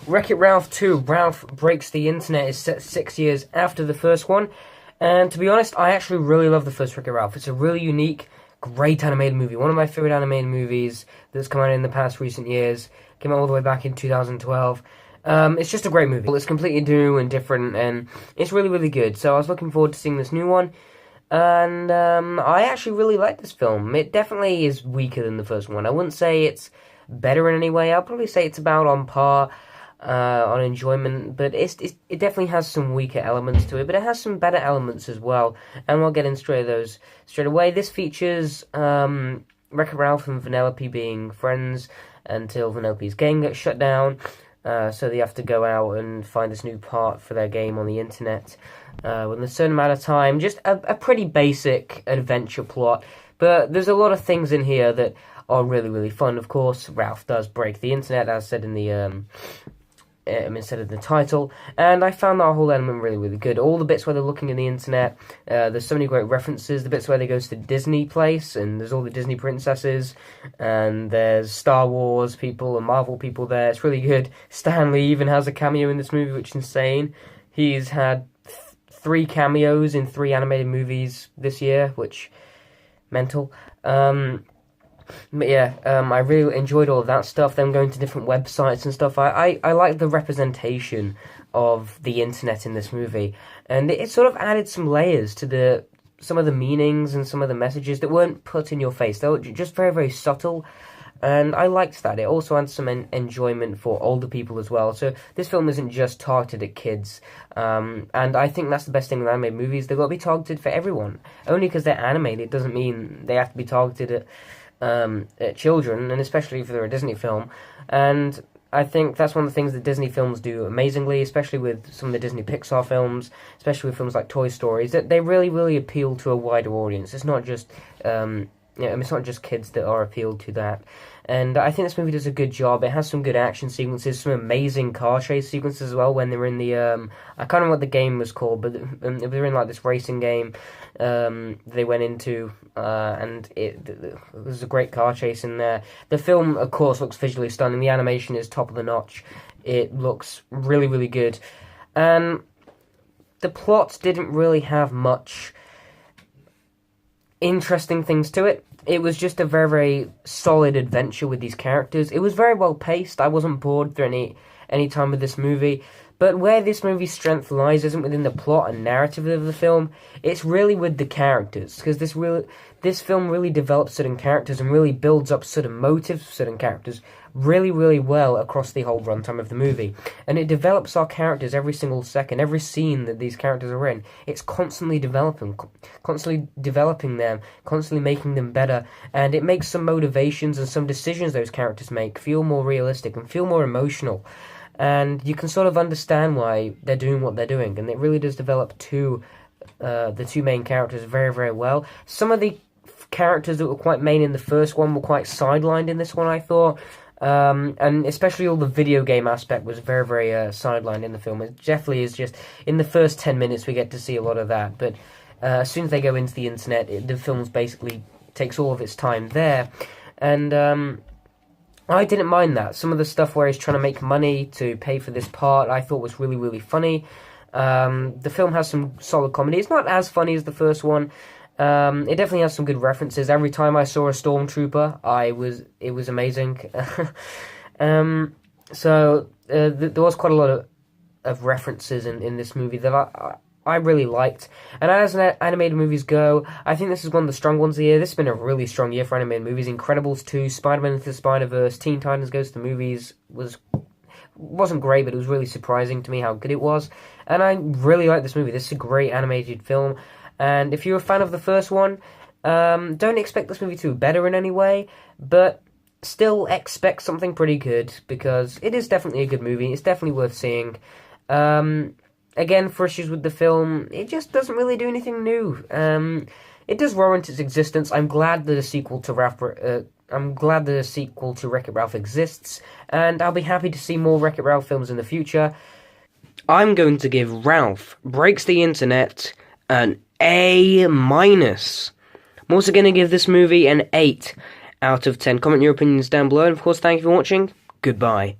Wreck-It Ralph 2, Ralph Breaks the Internet, is set 6 years after the first one. And to be honest, I actually really love the first Wreck-It Ralph. It's a really unique, great animated movie. One of my favorite animated movies that's come out in the past recent years. Came out all the way back in 2012. It's just a great movie. It's completely new and different, and it's really, really good. So I was looking forward to seeing this new one. And I actually really like this film. It definitely is weaker than the first one. I wouldn't say it's better in any way. I'll probably say it's about on par on enjoyment, but it definitely has some weaker elements to it, but it has some better elements as well, and we'll get into those straight away. This features Wreck-It Ralph and Vanellope being friends until Vanellope's game gets shut down, so they have to go out and find this new part for their game on the internet within a certain amount of time. Just a pretty basic adventure plot, but there's a lot of things in here that are really, really fun. Of course, Ralph does break the internet, as said in the instead of the title, and I found that whole element really, really good. All the bits where they're looking at the internet, there's so many great references. The bits where they go to the Disney place, and there's all the Disney princesses, and there's Star Wars people and Marvel people there. It's really good. Stan Lee even has a cameo in this movie, which is insane. He's had 3 cameos in 3 animated movies this year, which, mental. But yeah, I really enjoyed all of that stuff, them going to different websites and stuff. I like the representation of the internet in this movie, and it sort of added some layers to some of the meanings and some of the messages that weren't put in your face. They were just very, very subtle, and I liked that. It also had some enjoyment for older people as well. So this film isn't just targeted at kids, and I think that's the best thing with animated movies. They've got to be targeted for everyone. Only because they're animated doesn't mean they have to be targeted at children, and especially if they're a Disney film. And I think that's one of the things that Disney films do amazingly, especially with some of the Disney Pixar films, especially with films like Toy Story, is that they really, really appeal to a wider audience. It's not just it's not just kids that are appealed to that. And I think this movie does a good job. It has some good action sequences, some amazing car chase sequences as well when they're in the, I can't remember what the game was called, but they were in like this racing game they went into, and there's a great car chase in there. The film, of course, looks visually stunning. The animation is top of the notch. It looks really, really good. And the plot didn't really have much interesting things to it. It was just a very, very solid adventure with these characters. It was very well paced. I wasn't bored through any time with this movie. But where this movie's strength lies isn't within the plot and narrative of the film. It's really with the characters, because this film really develops certain characters and really builds up certain motives for certain characters really, really well across the whole runtime of the movie. And it develops our characters every single second, every scene that these characters are in. It's constantly developing them, constantly making them better, and it makes some motivations and some decisions those characters make feel more realistic and feel more emotional. And you can sort of understand why they're doing what they're doing, and it really does develop the two main characters very, very well. Some of the characters that were quite main in the first one were quite sidelined in this one, I thought. And especially all the video game aspect was very, very sidelined in the film. It definitely is just, in the first 10 minutes we get to see a lot of that, but as soon as they go into the internet, the film basically takes all of its time there. And I didn't mind that. Some of the stuff where he's trying to make money to pay for this part, I thought was really, really funny. The film has some solid comedy. It's not as funny as the first one. It definitely has some good references. Every time I saw a stormtrooper, it was amazing. So there was quite a lot of references in this movie that I really liked. And as animated movies go, I think this is one of the strong ones of the year. This has been a really strong year for animated movies. Incredibles 2, Spider-Man Into the Spider-Verse, Teen Titans Goes to the Movies wasn't great, but it was really surprising to me how good it was. And I really like this movie. This is a great animated film. And if you're a fan of the first one, don't expect this movie to be better in any way, but still expect something pretty good, because it is definitely a good movie. It's definitely worth seeing. Again, for issues with the film, it just doesn't really do anything new. It does warrant its existence. I'm glad that a sequel to Wreck-It Ralph exists, and I'll be happy to see more Wreck-It Ralph films in the future. I'm going to give Ralph Breaks the Internet an A-. I'm also going to give this movie an 8 out of 10. Comment your opinions down below, and of course, thank you for watching. Goodbye.